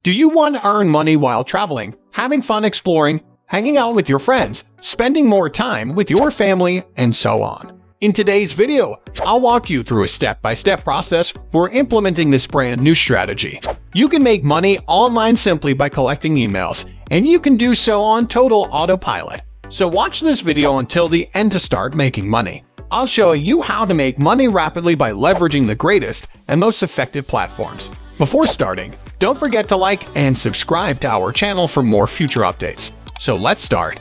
Do you want to earn money while traveling, having fun exploring, hanging out with your friends, spending more time with your family, and so on? In today's video, I'll walk you through a step-by-step process for implementing this brand new strategy. You can make money online simply by collecting emails, and you can do so on total autopilot. So watch this video until the end to start making money. I'll show you how to make money rapidly by leveraging the greatest and most effective platforms. Before starting, don't forget to like and subscribe to our channel for more future updates. So let's start.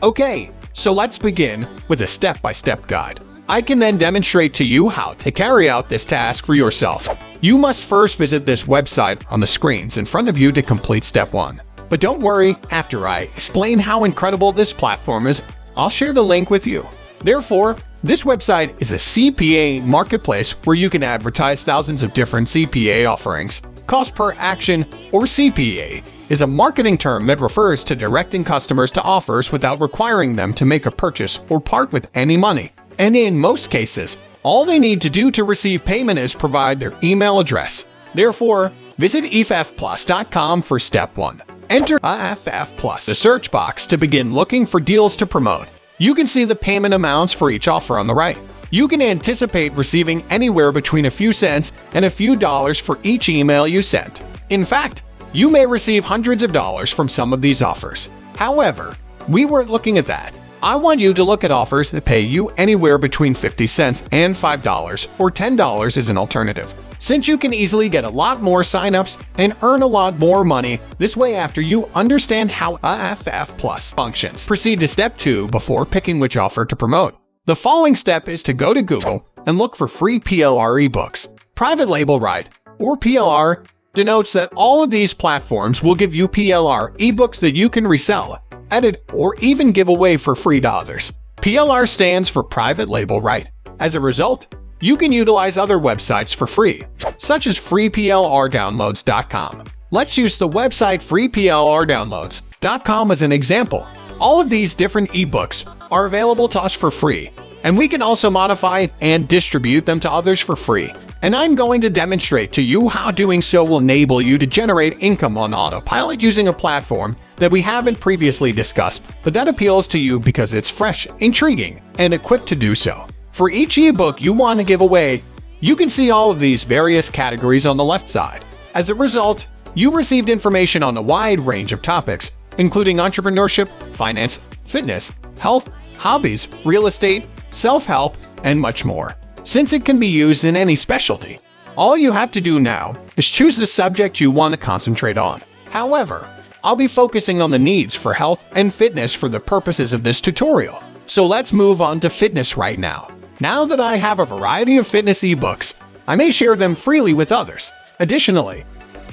Okay, so let's begin with a step-by-step guide. I can then demonstrate to you how to carry out this task for yourself. You must first visit this website on the screens in front of you to complete step 1. But don't worry, after I explain how incredible this platform is, I'll share the link with you. Therefore, this website is a CPA marketplace where you can advertise thousands of different CPA offerings. Cost per action, or CPA, is a marketing term that refers to directing customers to offers without requiring them to make a purchase or part with any money. And in most cases, all they need to do to receive payment is provide their email address. Therefore, visit effplus.com for step 1. Enter EFF Plus the search box to begin looking for deals to promote. You can see the payment amounts for each offer on the right. You can anticipate receiving anywhere between a few cents and a few dollars for each email you sent. In fact, you may receive hundreds of dollars from some of these offers. However, we weren't looking at that. I want you to look at offers that pay you anywhere between 50 cents and $5 or $10 as an alternative. Since you can easily get a lot more signups and earn a lot more money this way after you understand how EFF Plus functions. Proceed to step 2 before picking which offer to promote. The following step is to go to Google and look for free PLR ebooks. Private label right, or PLR, denotes that all of these platforms will give you PLR ebooks that you can resell, edit, or even give away for free to others. PLR stands for private label right. As a result, you can utilize other websites for free, such as freeplrdownloads.com. Let's use the website freeplrdownloads.com as an example. All of these different ebooks are available to us for free, and we can also modify and distribute them to others for free. And I'm going to demonstrate to you how doing so will enable you to generate income on autopilot using a platform that we haven't previously discussed, but that appeals to you because it's fresh, intriguing, and equipped to do so. For each ebook you want to give away, you can see all of these various categories on the left side. As a result, you received information on a wide range of topics, including entrepreneurship, finance, fitness, health, hobbies, real estate, self-help, and much more. Since it can be used in any specialty, all you have to do now is choose the subject you want to concentrate on. However, I'll be focusing on the needs for health and fitness for the purposes of this tutorial. So let's move on to fitness right now. Now that I have a variety of fitness ebooks, I may share them freely with others. Additionally,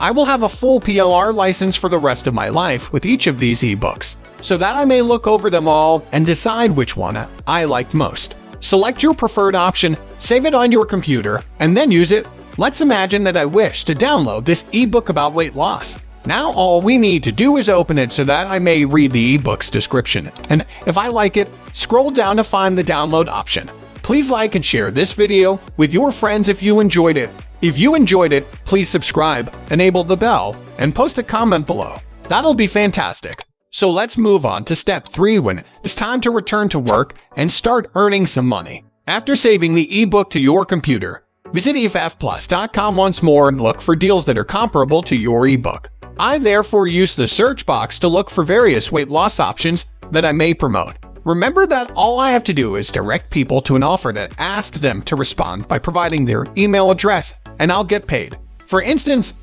I will have a full PLR license for the rest of my life with each of these ebooks, so that I may look over them all and decide which one I liked most. Select your preferred option, save it on your computer, and then use it. Let's imagine that I wish to download this ebook about weight loss. Now all we need to do is open it so that I may read the ebook's description, and if I like it, scroll down to find the download option. Please like and share this video with your friends if you enjoyed it. If you enjoyed it, please subscribe, enable the bell, and post a comment below. That'll be fantastic. So let's move on to step 3 when it's time to return to work and start earning some money. After saving the ebook to your computer, visit effplus.com once more and look for deals that are comparable to your ebook. I therefore use the search box to look for various weight loss options that I may promote. Remember that all I have to do is direct people to an offer that asks them to respond by providing their email address, and I'll get paid. For instance,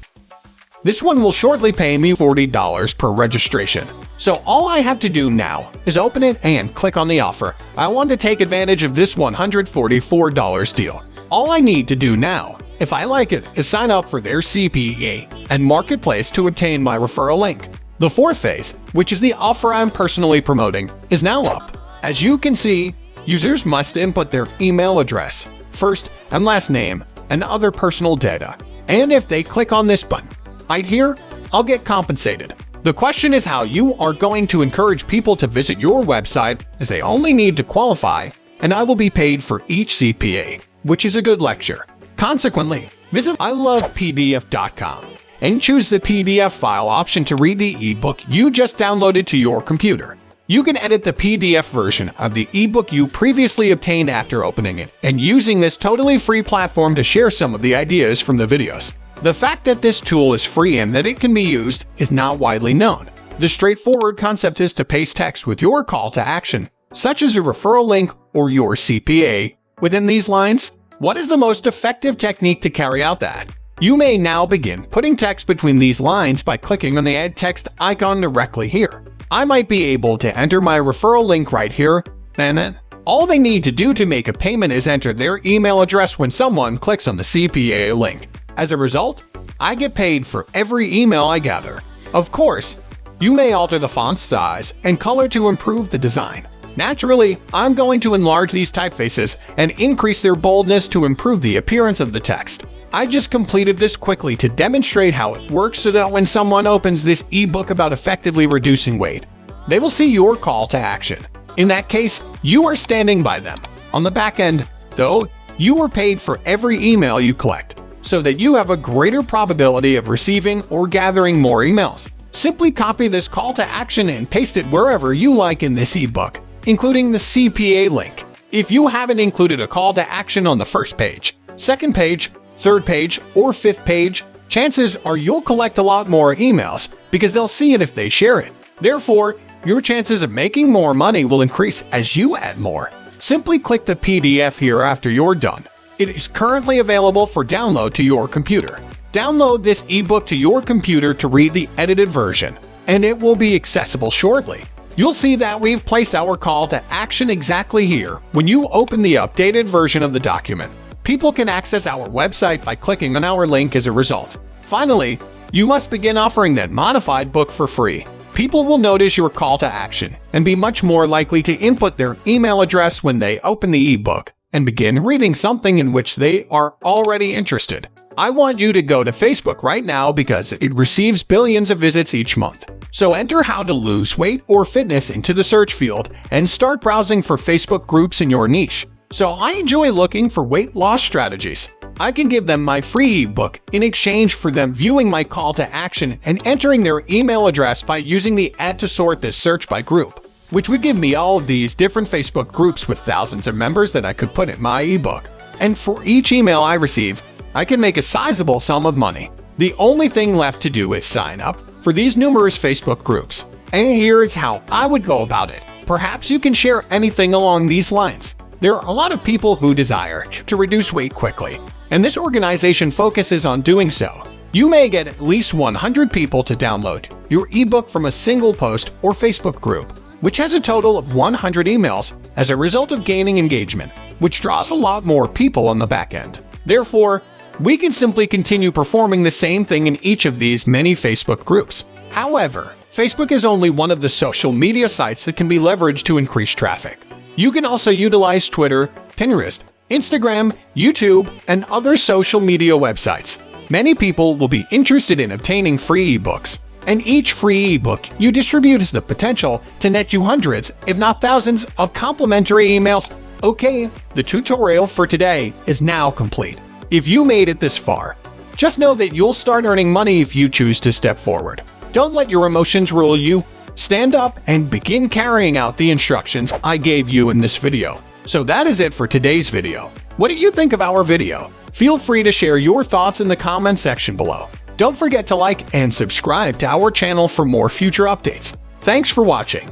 this one will shortly pay me $40 per registration. So all I have to do now is open it and click on the offer. I want to take advantage of this $144 deal. All I need to do now, if I like it, is sign up for their CPA and marketplace to obtain my referral link. The fourth phase, which is the offer I'm personally promoting, is now up. As you can see, users must input their email address, first and last name, and other personal data. And if they click on this button right here, I'll get compensated. The question is how you are going to encourage people to visit your website, as they only need to qualify, and I will be paid for each CPA, which is a good lecture. Consequently, visit ilovepdf.com and choose the PDF file option to read the ebook you just downloaded to your computer. You can edit the PDF version of the ebook you previously obtained after opening it and using this totally free platform to share some of the ideas from the videos. The fact that this tool is free and that it can be used is not widely known. The straightforward concept is to paste text with your call to action, such as a referral link or your CPA, within these lines. What is the most effective technique to carry out that? You may now begin putting text between these lines by clicking on the Add Text icon directly here. I might be able to enter my referral link right here, then all they need to do to make a payment is enter their email address when someone clicks on the CPA link. As a result, I get paid for every email I gather. Of course, you may alter the font size and color to improve the design. Naturally, I'm going to enlarge these typefaces and increase their boldness to improve the appearance of the text. I just completed this quickly to demonstrate how it works so that when someone opens this ebook about effectively reducing weight, they will see your call to action. In that case, you are standing by them. On the back end, though, you are paid for every email you collect, so that you have a greater probability of receiving or gathering more emails. Simply copy this call to action and paste it wherever you like in this ebook, including the CPA link. If you haven't included a call to action on the first page, second page, third page, or fifth page, chances are you'll collect a lot more emails because they'll see it if they share it. Therefore, your chances of making more money will increase as you add more. Simply click the PDF here after you're done. It is currently available for download to your computer. Download this ebook to your computer to read the edited version, and it will be accessible shortly. You'll see that we've placed our call to action exactly here when you open the updated version of the document. People can access our website by clicking on our link as a result. Finally, you must begin offering that modified book for free. People will notice your call to action and be much more likely to input their email address when they open the ebook and begin reading something in which they are already interested. I want you to go to Facebook right now because it receives billions of visits each month. So enter how to lose weight or fitness into the search field and start browsing for Facebook groups in your niche. So I enjoy looking for weight loss strategies. I can give them my free ebook in exchange for them viewing my call to action and entering their email address by using the Add to Sort This search by group, which would give me all of these different Facebook groups with thousands of members that I could put in my ebook. And for each email I receive, I can make a sizable sum of money. The only thing left to do is sign up for these numerous Facebook groups. And here is how I would go about it. Perhaps you can share anything along these lines. There are a lot of people who desire to reduce weight quickly, and this organization focuses on doing so. You may get at least 100 people to download your ebook from a single post or Facebook group, which has a total of 100 emails as a result of gaining engagement, which draws a lot more people on the back end. Therefore, we can simply continue performing the same thing in each of these many Facebook groups. However, Facebook is only one of the social media sites that can be leveraged to increase traffic. You can also utilize Twitter, Pinterest, Instagram, YouTube, and other social media websites. Many people will be interested in obtaining free ebooks, and each free ebook you distribute has the potential to net you hundreds, if not thousands, of complimentary emails. Okay, the tutorial for today is now complete. If you made it this far, just know that you'll start earning money if you choose to step forward. Don't let your emotions rule you. Stand up and begin carrying out the instructions I gave you in this video. So that is it for today's video. What do you think of our video? Feel free to share your thoughts in the comment section below. Don't forget to like and subscribe to our channel for more future updates. Thanks for watching.